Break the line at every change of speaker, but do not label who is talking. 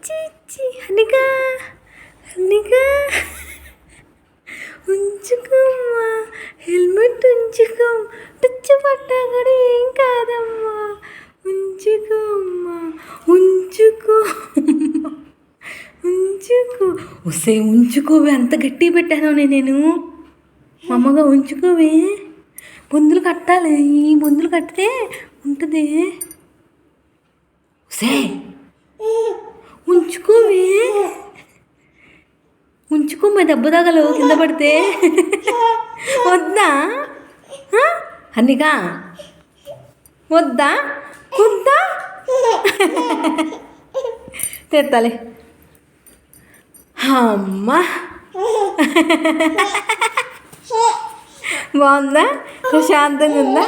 ఇచ్చి హనిక హనిక ఉంచుకోమ్మా, హెల్మెట్ ఉంచుకో, పిచ్చి పట్టగడి ఏం కాదమ్మా, ఉంచుకోమ్మా, ఉంచుకో ఉంచుకో. వస్తే ఉంచుకోవే, అంత గట్టి పెట్టాను నేను. మా అమ్మగా ఉంచుకోవే, బొందులు కట్టాలి, ఈ బొందులు కట్టితే ఉంటుంది. సే ఉంచుకోవే, ఉంచుకోమ్మా, దెబ్బ తగలవు కింద పడితే. వద్దా అన్నిగా, వద్దా వద్దా తెత్తాలి. అమ్మా బాగుందా, ప్రశాంతంగా ఉందా?